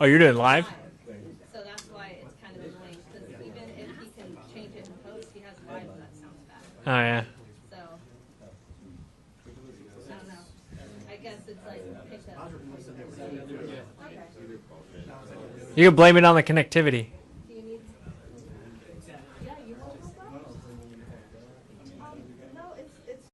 Oh, you're doing live? live. So that's why it's kind of annoying because even if he can change it in post, he has live that sounds bad. Oh yeah. So I don't know. I guess it's like pick up. Okay. You can blame it on the connectivity. Do you need? Yeah, you want to go? No, it's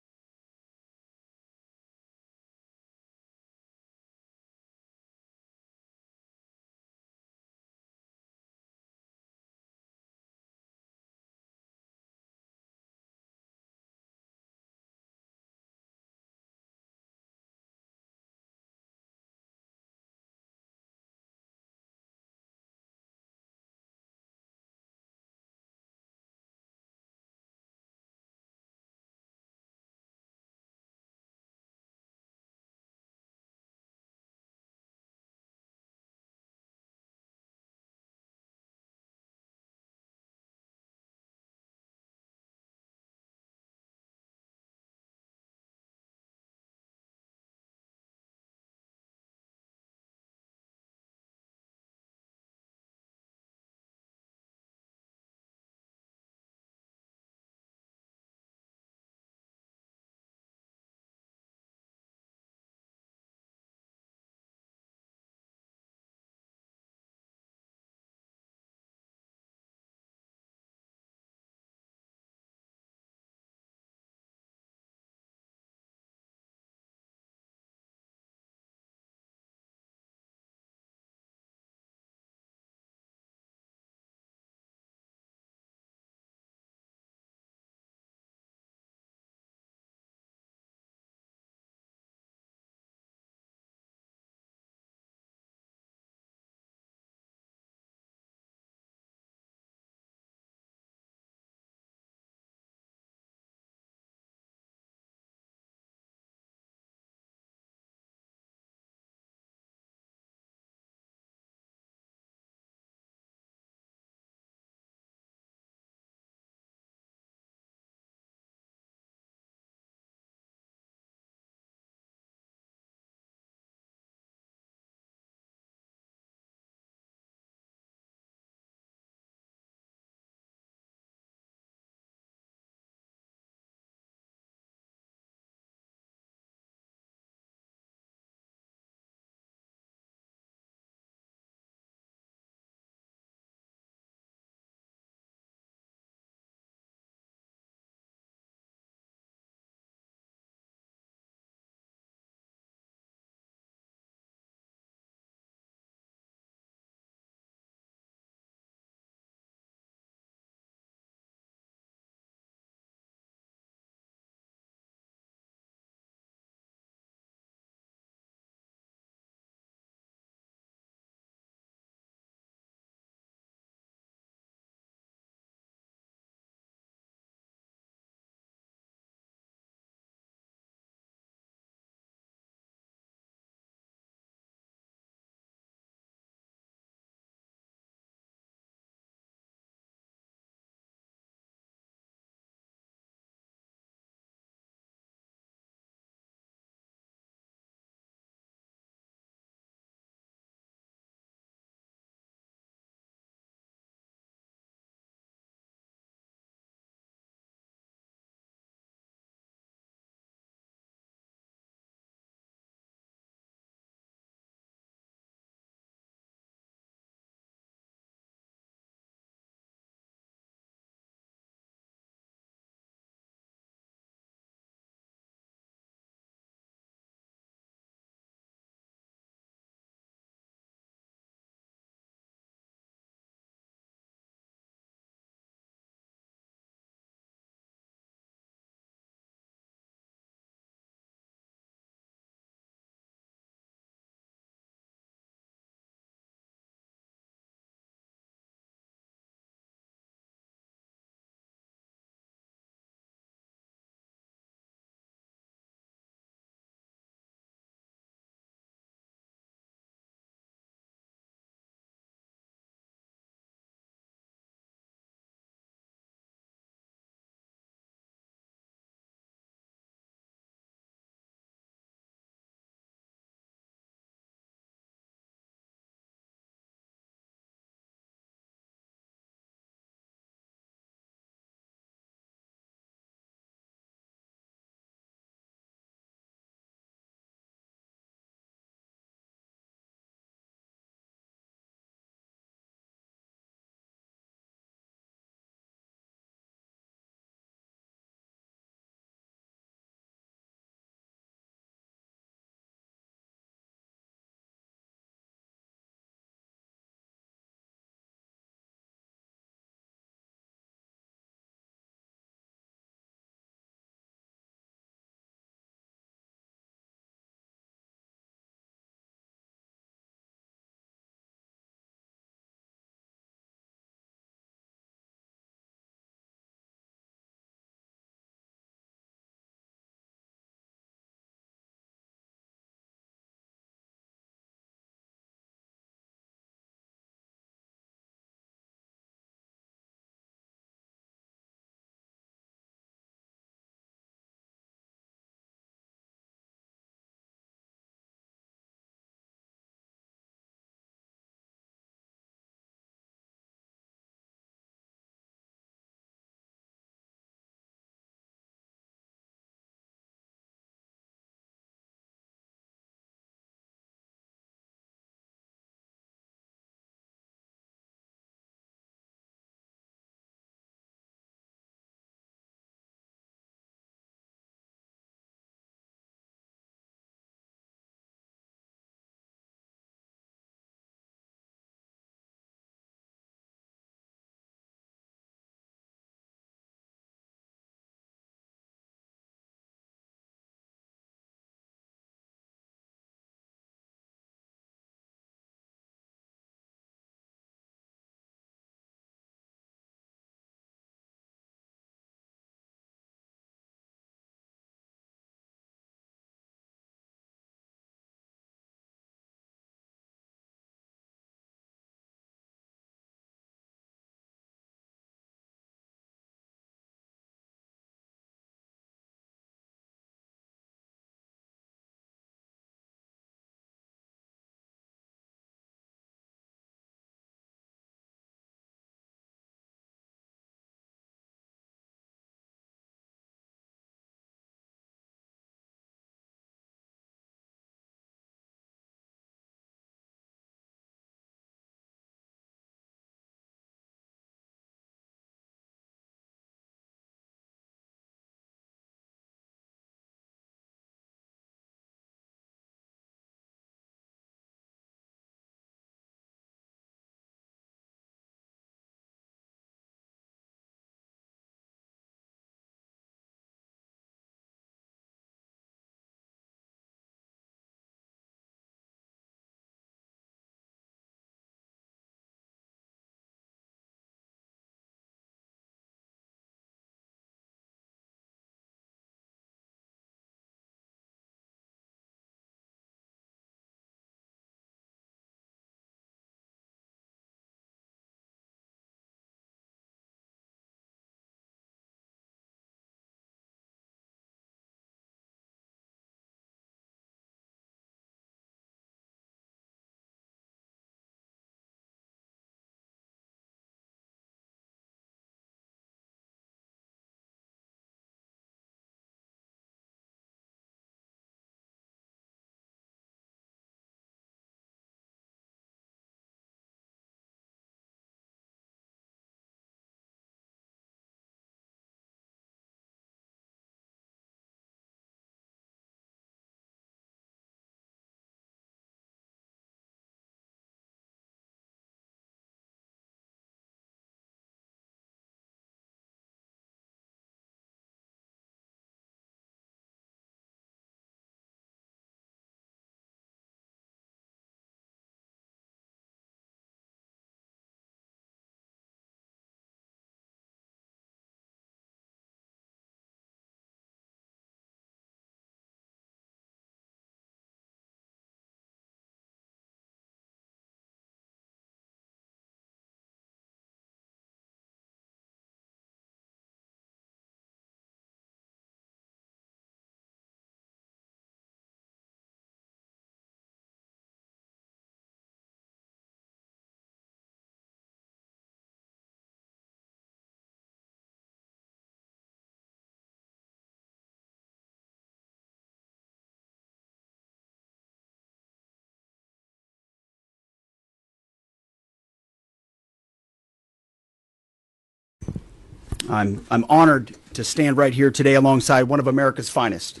I'm honored to stand right here today alongside one of America's finest,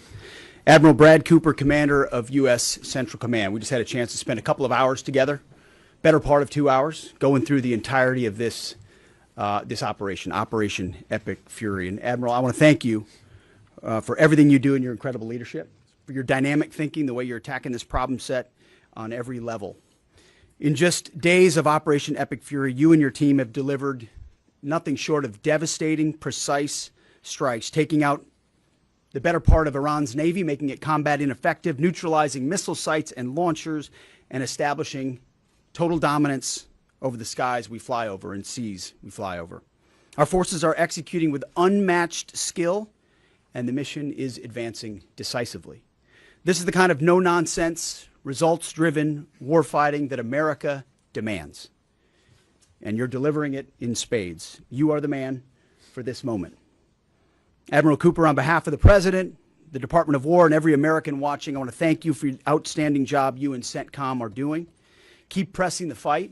Admiral Brad Cooper, Commander of U.S. Central Command. We just had a chance to spend a couple of hours together, better part of 2 hours, going through the entirety of this operation, Operation Epic Fury. And Admiral, I want to thank you for everything you do and your incredible leadership, for your dynamic thinking, the way you're attacking this problem set on every level. In just days of Operation Epic Fury, you and your team have delivered nothing short of devastating, precise strikes, taking out the better part of Iran's Navy, making it combat ineffective, neutralizing missile sites and launchers, and establishing total dominance over the skies we fly over and seas we fly over. Our forces are executing with unmatched skill, and the mission is advancing decisively. This is the kind of no-nonsense, results-driven warfighting that America demands. And you're delivering it in spades. You are the man for this moment. Admiral Cooper, on behalf of the President, the Department of War, and every American watching, I want to thank you for the outstanding job you and CENTCOM are doing. Keep pressing the fight,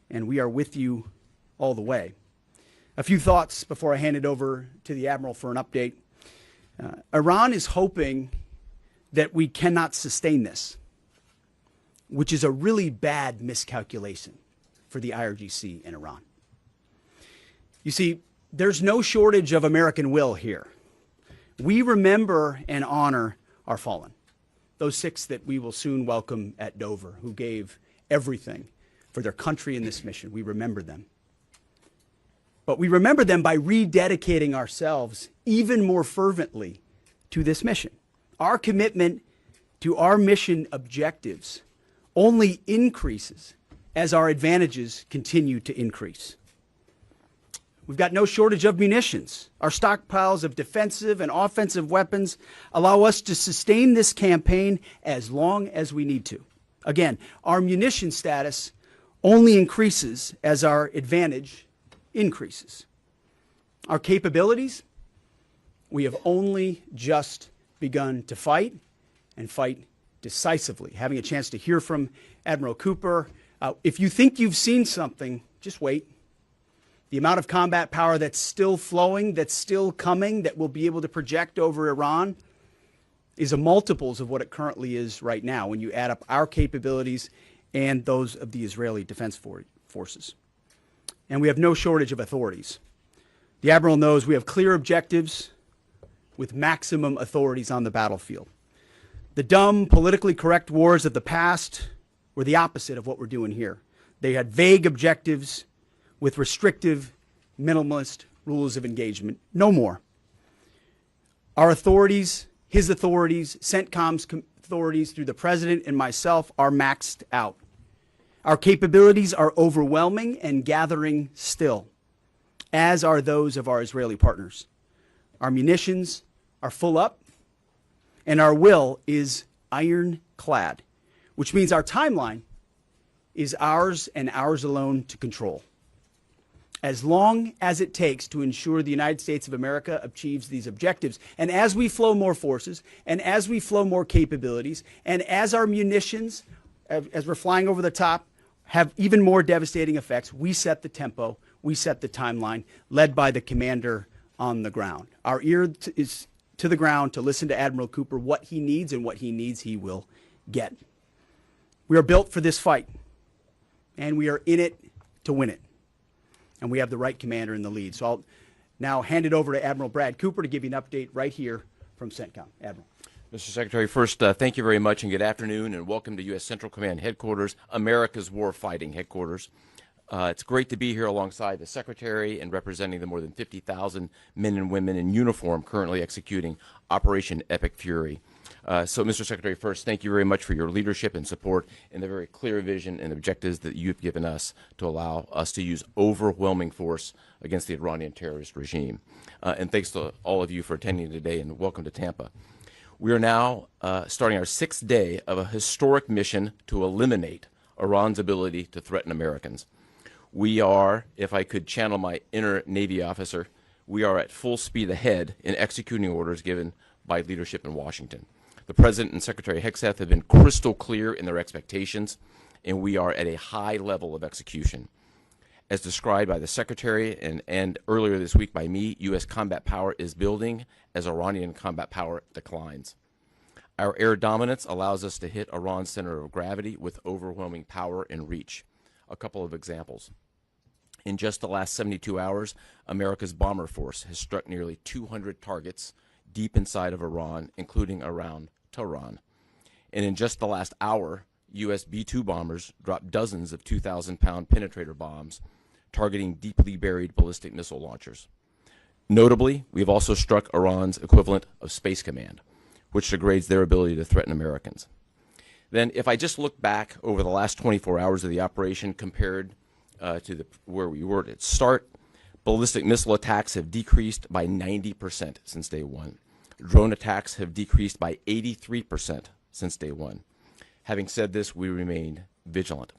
and we are with you all the way. A few thoughts before I hand it over to the Admiral for an update. Iran is hoping that we cannot sustain this, which is a really bad miscalculation for the IRGC in Iran. You see, there's no shortage of American will here. We remember and honor our fallen, those 6 that we will soon welcome at Dover, who gave everything for their country in this mission. We remember them. But we remember them by rededicating ourselves even more fervently to this mission. Our commitment to our mission objectives only increases as our advantages continue to increase. We've got no shortage of munitions. Our stockpiles of defensive and offensive weapons allow us to sustain this campaign as long as we need to. Again, our munition status only increases as our advantage increases. Our capabilities, we have only just begun to fight, and fight decisively. Having a chance to hear from Admiral Cooper, if you think you've seen something, just wait. The amount of combat power that's still flowing, that's still coming, that we'll be able to project over Iran is a multiples of what it currently is right now when you add up our capabilities and those of the Israeli Defense Forces. And we have no shortage of authorities. The Admiral knows we have clear objectives with maximum authorities on the battlefield. The dumb, politically correct wars of the past were the opposite of what we're doing here. They had vague objectives with restrictive, minimalist rules of engagement. No more. Our authorities, his authorities, CENTCOM's authorities through the President and myself are maxed out. Our capabilities are overwhelming and gathering still, as are those of our Israeli partners. Our munitions are full up, and our will is ironclad, which means our timeline is ours and ours alone to control. As long as it takes to ensure the United States of America achieves these objectives. And as we flow more forces, and as we flow more capabilities, and as our munitions, as we're flying over the top, have even more devastating effects, we set the tempo, we set the timeline, led by the commander on the ground. Our ear is to the ground to listen to Admiral Cooper. What he needs and what he needs, he will get. We are built for this fight, and we are in it to win it. And we have the right commander in the lead. So I'll now hand it over to Admiral Brad Cooper to give you an update right here from CENTCOM. Admiral. Mr. Secretary, first, thank you very much and good afternoon, and welcome to U.S. Central Command Headquarters, America's Warfighting Headquarters. It's great to be here alongside the Secretary and representing the more than 50,000 men and women in uniform currently executing Operation Epic Fury. So, Mr. Secretary, first, thank you very much for your leadership and support and the very clear vision and objectives that you've given us to allow us to use overwhelming force against the Iranian terrorist regime. And thanks to all of you for attending today, and welcome to Tampa. We are now starting our 6th day of a historic mission to eliminate Iran's ability to threaten Americans. We are, if I could channel my inner Navy officer, we are at full speed ahead in executing orders given by leadership in Washington. The President and Secretary Hegseth have been crystal clear in their expectations, and we are at a high level of execution. As described by the Secretary and earlier this week by me, U.S. combat power is building as Iranian combat power declines. Our air dominance allows us to hit Iran's center of gravity with overwhelming power and reach. A couple of examples. In just the last 72 hours, America's bomber force has struck nearly 200 targets deep inside of Iran, including around Tehran. And in just the last hour, U.S. B-2 bombers dropped dozens of 2,000-pound penetrator bombs targeting deeply buried ballistic missile launchers. Notably, we've also struck Iran's equivalent of Space Command, which degrades their ability to threaten Americans. Then, if I just look back over the last 24 hours of the operation compared to where we were at start, ballistic missile attacks have decreased by 90% since day one. Drone attacks have decreased by 83% since day one. Having said this, we remain vigilant.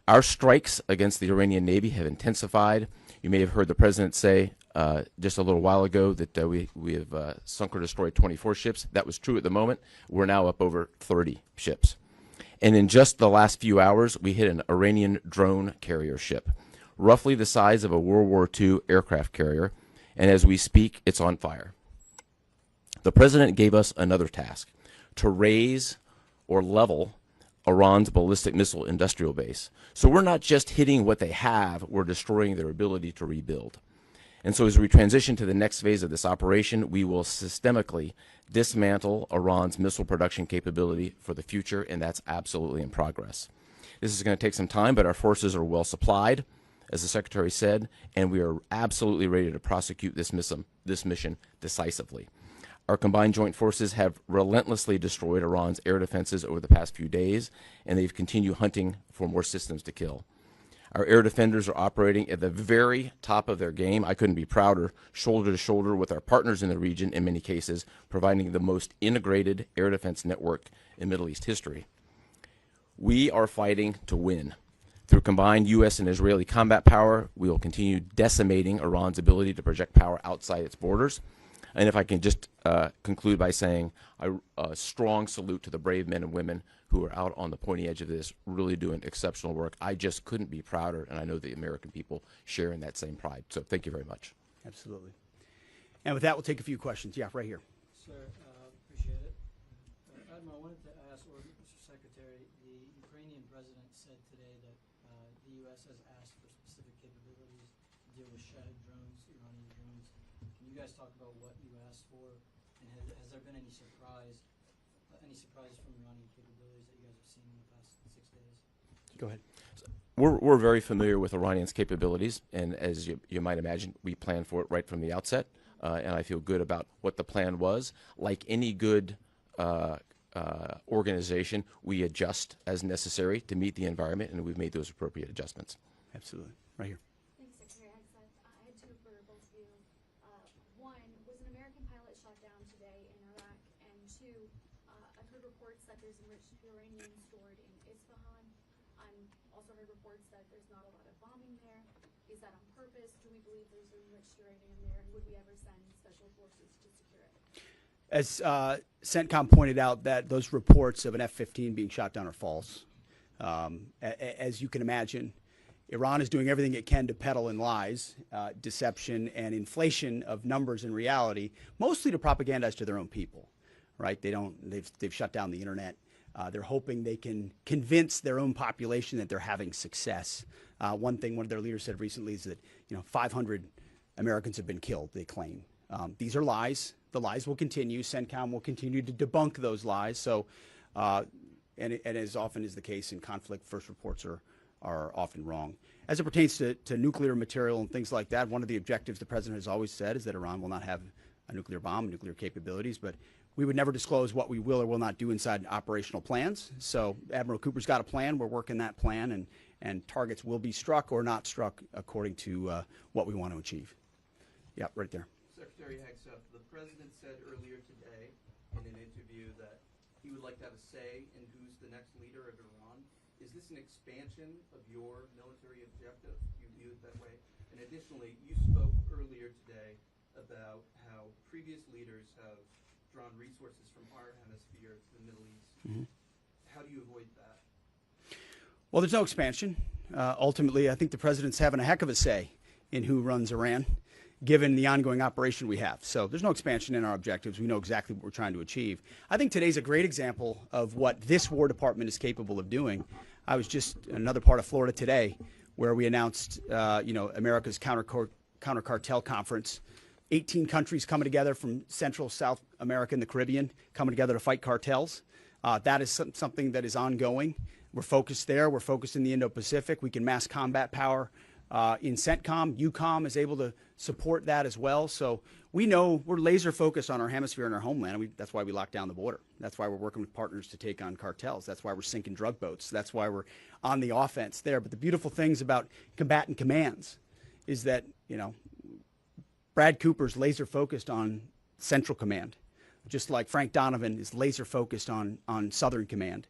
Our strikes against the Iranian Navy have intensified. You may have heard the President say just a little while ago that we have sunk or destroyed 24 ships. That was true at the moment. We're now up over 30 ships. And in just the last few hours, we hit an Iranian drone carrier ship, roughly the size of a World War II aircraft carrier, and as we speak, it's on fire. The President gave us another task, to raise or level Iran's ballistic missile industrial base. So we're not just hitting what they have, we're destroying their ability to rebuild. And so as we transition to the next phase of this operation, we will systemically dismantle Iran's missile production capability for the future, and that's absolutely in progress. This is going to take some time, but our forces are well supplied, as the Secretary said, and we are absolutely ready to prosecute this mission decisively. Our combined joint forces have relentlessly destroyed Iran's air defenses over the past few days, and they've continued hunting for more systems to kill. Our air defenders are operating at the very top of their game. I couldn't be prouder, shoulder to shoulder with our partners in the region in many cases, providing the most integrated air defense network in Middle East history. We are fighting to win. Through combined U.S. and Israeli combat power, we will continue decimating Iran's ability to project power outside its borders. And if I can just conclude by saying a strong salute to the brave men and women who are out on the pointy edge of this, really doing exceptional work. I just couldn't be prouder, and I know the American people share in that same pride. So thank you very much. Absolutely. And with that, we'll take a few questions. Yeah, right here. Sir, appreciate it. Admiral, I wanted to ask, or Mr. Secretary, the Ukrainian president said today that the U.S. has asked for specific capabilities to deal with Shahid drones, Iranian drones. Can you guys talk about what you asked for, and has there been any surprises from Iranian capabilities that you guys have seen in the past 6 days? Go ahead. We're very familiar with Iranian's capabilities, and as you might imagine, we planned for it right from the outset, and I feel good about what the plan was. Like any good organization, we adjust as necessary to meet the environment, and we've made those appropriate adjustments. Absolutely. Right here. Thanks, Secretary Hegseth. I had two for both of you. One, was an American pilot shot down today in Iraq? And two, I've heard reports that there's enriched uranium stored in Isfahan. I'm also heard reports that there's not a lot of bombing there. Is that on purpose? Do we believe there's enriched uranium there? And would we ever send special forces to secure it? As CENTCOM pointed out, that those reports of an F-15 being shot down are false. As you can imagine, Iran is doing everything it can to peddle in lies, deception, and inflation of numbers in reality, mostly to propagandize to their own people, right? They've shut down the internet. They're hoping they can convince their own population that they're having success. One thing one of their leaders said recently is that 500 Americans have been killed, they claim. These are lies. The lies will continue. CENTCOM will continue to debunk those lies. So, and as often is the case in conflict, first reports are often wrong. As it pertains to nuclear material and things like that, one of the objectives the President has always said is that Iran will not have a nuclear bomb, nuclear capabilities, but we would never disclose what we will or will not do inside operational plans. So Admiral Cooper's got a plan. We're working that plan, and targets will be struck or not struck according to what we want to achieve. Yeah, right there. Secretary Hegseth, the President said earlier today in an interview that he would like to have a say in who's the next leader of Iran. Is this an expansion of your military objective? You view it that way? And additionally, you spoke earlier today about how previous leaders have drawn resources from our hemisphere to the Middle East. Mm-hmm. How do you avoid that? Well, there's no expansion. Ultimately, I think the president's having a heck of a say in who runs Iran, given the ongoing operation we have. So there's no expansion in our objectives. We know exactly what we're trying to achieve. I think today's a great example of what this War Department is capable of doing. I was just in another part of Florida today where we announced, America's counter cartel conference. 18 countries coming together from Central, South America, and the Caribbean coming together to fight cartels. That is something that is ongoing. We're focused there. We're focused in the Indo-Pacific. We can mass combat power in CENTCOM. EUCOM is able to support that as well. So we know we're laser focused on our hemisphere and our homeland. That's why we locked down the border. That's why we're working with partners to take on cartels. That's why we're sinking drug boats. That's why we're on the offense there. But the beautiful things about combatant commands is that, Brad Cooper's laser focused on Central Command, just like Frank Donovan is laser focused on Southern Command.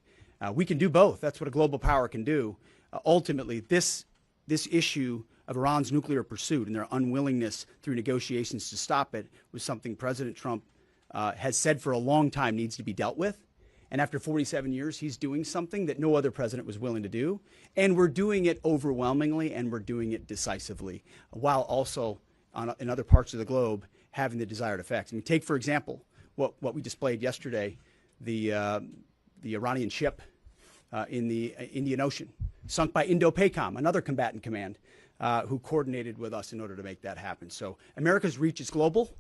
We can do both. That's what a global power can do. Ultimately, this issue of Iran's nuclear pursuit and their unwillingness through negotiations to stop it was something President Trump has said for a long time needs to be dealt with. And after 47 years, he's doing something that no other president was willing to do. And we're doing it overwhelmingly, and we're doing it decisively, while also in other parts of the globe having the desired effects. I mean, take, for example, what we displayed yesterday, the Iranian ship in the Indian Ocean, sunk by Indo-PACOM, another combatant command, who coordinated with us in order to make that happen. So America's reach is global.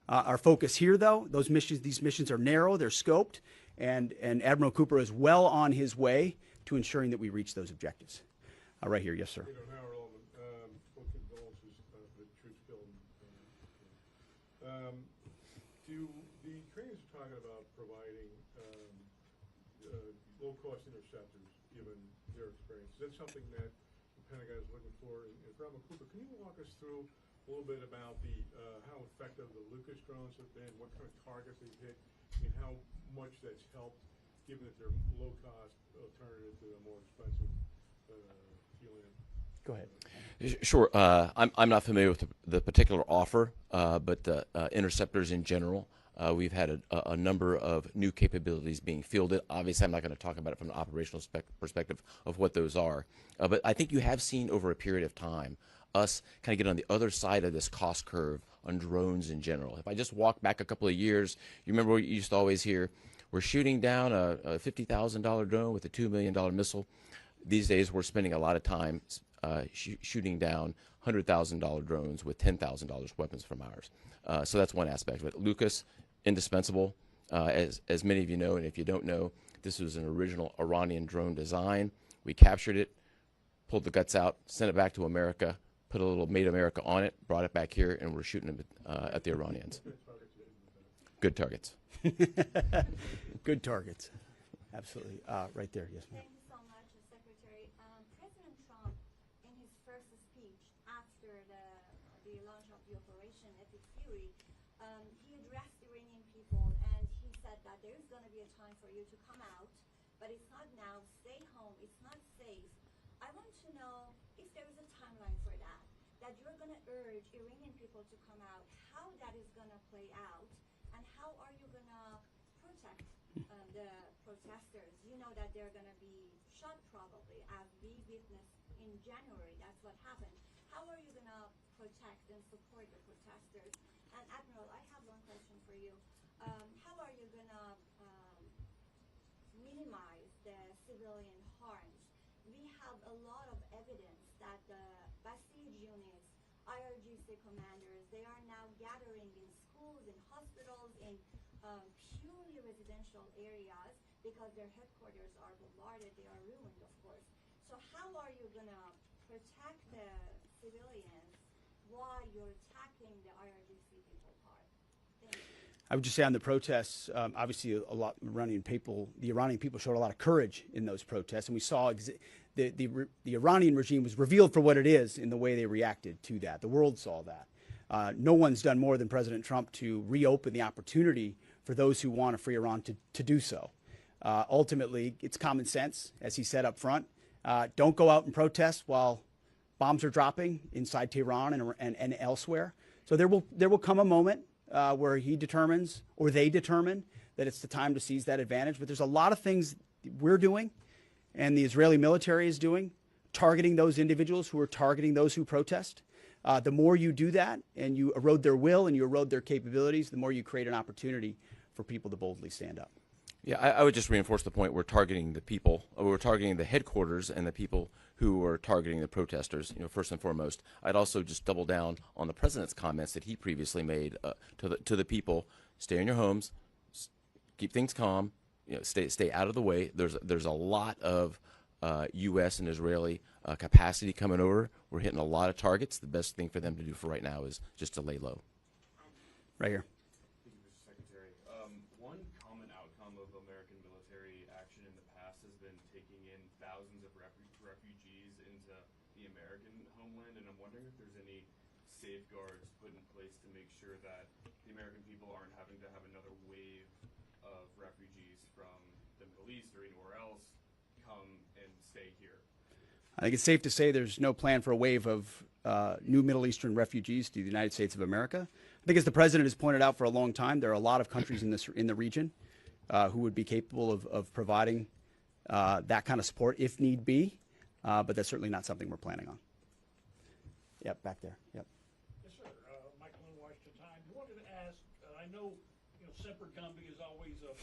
Our focus here, though, these missions are narrow, they're scoped, and Admiral Cooper is well on his way to ensuring that we reach those objectives. Right here, yes, sir. The Ukrainians are talking about providing low-cost interceptors, given their experience. That's something that the Pentagon is looking for. And Admiral Cooper, can you walk us through a little bit about how effective the Lucas drones have been, what kind of targets they've hit, and how much that's helped, given that they're low-cost alternative to a more expensive helium? Go ahead. Sure. I'm not familiar with the particular offer, but interceptors in general. We've had a number of new capabilities being fielded. Obviously, I'm not going to talk about it from an operational perspective of what those are. But I think you have seen over a period of time us kind of get on the other side of this cost curve on drones in general. If I just walk back a couple of years, you remember what you used to always hear, we're shooting down a $50,000 drone with a $2 million missile. These days, we're spending a lot of time shooting down $100,000 drones with $10,000 weapons from ours. So that's one aspect of it. Lucas, indispensable, as many of you know, and if you don't know, this was an original Iranian drone design. We captured it, pulled the guts out, sent it back to America, put a little Made America on it, brought it back here, and we're shooting them at the Iranians. Good targets. Good targets. Absolutely. Right there, yes, ma'am. Thank you so much, Secretary. President Trump, in his first speech after the launch of the Operation Epic Fury, he addressed Iranian people and he said that there is going to be a time for you to come out, but it's not now. Stay home. It's not safe. I want to know if there is a timeline for that you're going to urge Iranian people to come out, how that is going to play out, and how are you going to protect the protesters? You know that they're going to be shot probably, as we witnessed in January. That's what happened. How are you going to protect and support the protesters? And Admiral, I have one question for you. How are you going to minimize the civilian harms? We have a lot of evidence that the Basij units, IRGC commanders, they are now gathering in schools, in hospitals, in purely residential areas because their headquarters are bombarded. They are ruined, of course. So how are you going to protect the civilians while you're attacking the IRGC people part? Thank you. I would just say on the protests, obviously the Iranian people showed a lot of courage in those protests, and we saw the Iranian regime was revealed for what it is in the way they reacted to that. The world saw that. No one's done more than President Trump to reopen the opportunity for those who want a free Iran to do so. Ultimately, it's common sense, as he said up front. Don't go out and protest while bombs are dropping inside Tehran and elsewhere. So there will come a moment where he determines, or they determine, that it's the time to seize that advantage. But there's a lot of things we're doing and the Israeli military is doing targeting those individuals who are targeting those who protest. The more you do that and you erode their will and you erode their capabilities, the more you create an opportunity for people to boldly stand up. Yeah, I would just reinforce the point. We're targeting the people. We're targeting the headquarters and the people who are targeting the protesters, first and foremost. I'd also just double down on the president's comments that he previously made to the people. Stay in your homes, keep things calm, stay out of the way. There's a lot of U.S. and Israeli capacity coming over. We're hitting a lot of targets. The best thing for them to do for right now is just to lay low. Right here. Thank you, Mr. Secretary. One common outcome of American military action in the past has been taking in thousands of refugees into the American homeland, and I'm wondering if there's any safeguards put in place to make sure that the American people aren't having to have another wave of refugees from the Middle East or anywhere else come and stay here. I think it's safe to say there's no plan for a wave of new Middle Eastern refugees to the United States of America. I think, as the president has pointed out for a long time, there are a lot of countries in the region who would be capable of providing that kind of support if need be, but that's certainly not something we're planning on. Yep, back there. Yep. Yes, sir. Michael in Washington Times. I wanted to ask, I know semper gumby is always a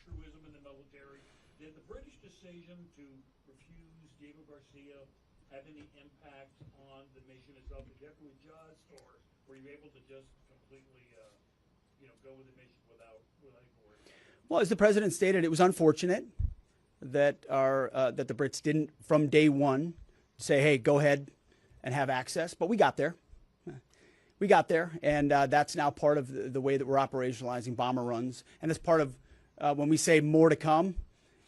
truism in the military. Did the British decision to refuse Diego Garcia have any impact on the mission itself? Did you have to adjust, or were you able to just completely, go with the mission without any worries? Well, as the president stated, it was unfortunate that that the Brits didn't, from day one, say, "Hey, go ahead and have access." But we got there. We got there, and that's now part of the way that we're operationalizing bomber runs. And it's part of when we say more to come.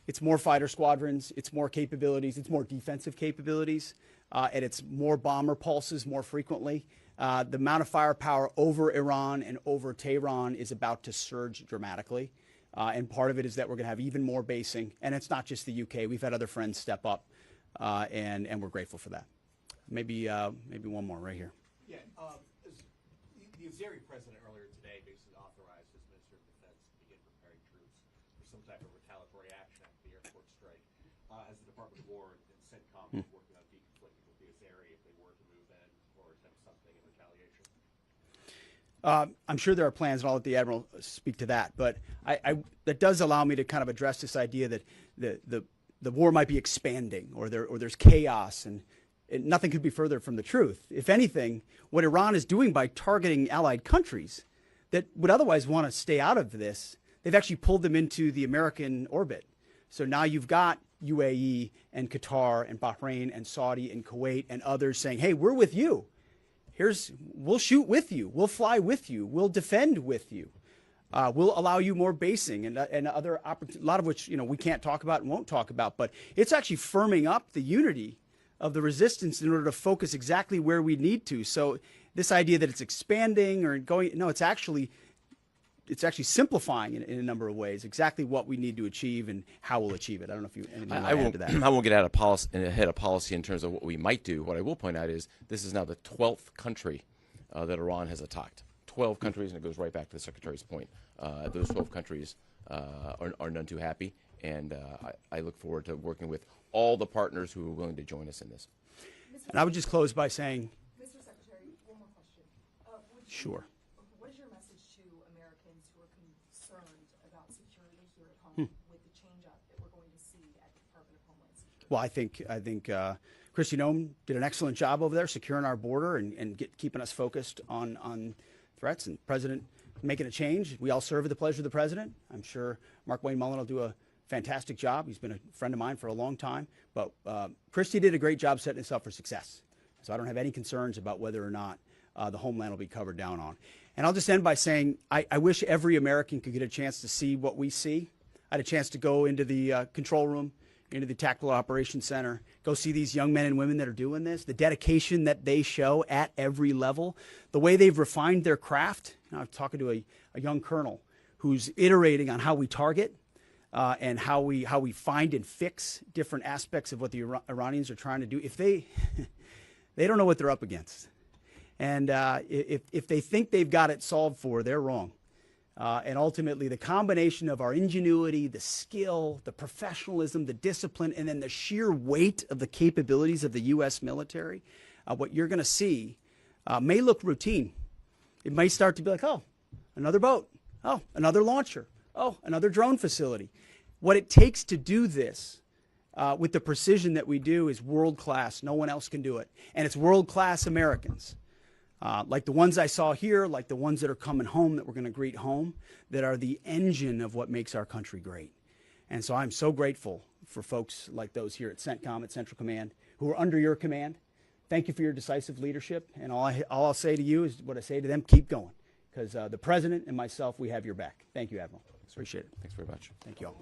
It's more fighter squadrons, it's more capabilities, it's more defensive capabilities, and it's more bomber pulses more frequently. The amount of firepower over Iran and over Tehran is about to surge dramatically. And part of it is that we're going to have even more basing. And it's not just the UK. We've had other friends step up, and we're grateful for that. Maybe one more right here. Yeah, the Azeri president earlier today basically authorized his Minister of Defense to begin preparing troops for some type of retaliatory action after the airport strike. Has the Department of War and CENTCOM working on deconflicting with the Azeri if they were to move in or attempt something in retaliation? I'm sure there are plans, and I'll let the Admiral speak to that. But that does allow me to kind of address this idea that the war might be expanding, or there's chaos, and nothing could be further from the truth. If anything, what Iran is doing by targeting allied countries that would otherwise want to stay out of this, they've actually pulled them into the American orbit. So now you've got UAE and Qatar and Bahrain and Saudi and Kuwait and others saying, "Hey, we're with you. We'll shoot with you. We'll fly with you. We'll defend with you. We'll allow you more basing and other opportunities," a lot of which we can't talk about and won't talk about. But it's actually firming up the unity of the resistance in order to focus exactly where we need to. So this idea that it's expanding or going, no, it's actually simplifying in a number of ways exactly what we need to achieve and how we'll achieve it. I don't know if you anything you want to add to that. I won't get ahead of policy in terms of what we might do. What I will point out is this is now the 12th country that Iran has attacked. 12 countries, and it goes right back to the Secretary's point. Those 12 countries are none too happy, and I look forward to working with all the partners who are willing to join us in this. And I would just close by saying, Mr. Secretary, one more question. Sure. What is your message to Americans who are concerned about security here at home with the change-up that we're going to see at the Department of Homeland Security? Well, I think Kristi Noem did an excellent job over there securing our border and keeping us focused on threats, and the President making a change. We all serve at the pleasure of the President. I'm sure Mark Wayne Mullen will do a fantastic job. He's been a friend of mine for a long time. But Kristi did a great job setting us up for success. So I don't have any concerns about whether or not the homeland will be covered down on. And I'll just end by saying I wish every American could get a chance to see what we see. I had a chance to go into the control room, into the Tactical Operations Center, go see these young men and women that are doing this, the dedication that they show at every level, the way they've refined their craft. I was talking to a young colonel who's iterating on how we target, and how we find and fix different aspects of what the Iranians are trying to do. If they don't know what they're up against, and if they think they've got it solved for, they're wrong. And ultimately, the combination of our ingenuity, the skill, the professionalism, the discipline, and then the sheer weight of the capabilities of the U.S. military, what you're going to see may look routine. It may start to be like, oh, another boat. Oh, another launcher. Oh, another drone facility. What it takes to do this with the precision that we do is world-class. No one else can do it. And it's world-class Americans. Like the ones I saw here, like the ones that are coming home that we're going to greet home, that are the engine of what makes our country great. And so I'm so grateful for folks like those here at CENTCOM, at Central Command, who are under your command. Thank you for your decisive leadership. And all I'll say to you is what I say to them, keep going. Because the President and myself, we have your back. Thank you, Admiral. Appreciate it. Thanks very much. Thank you all.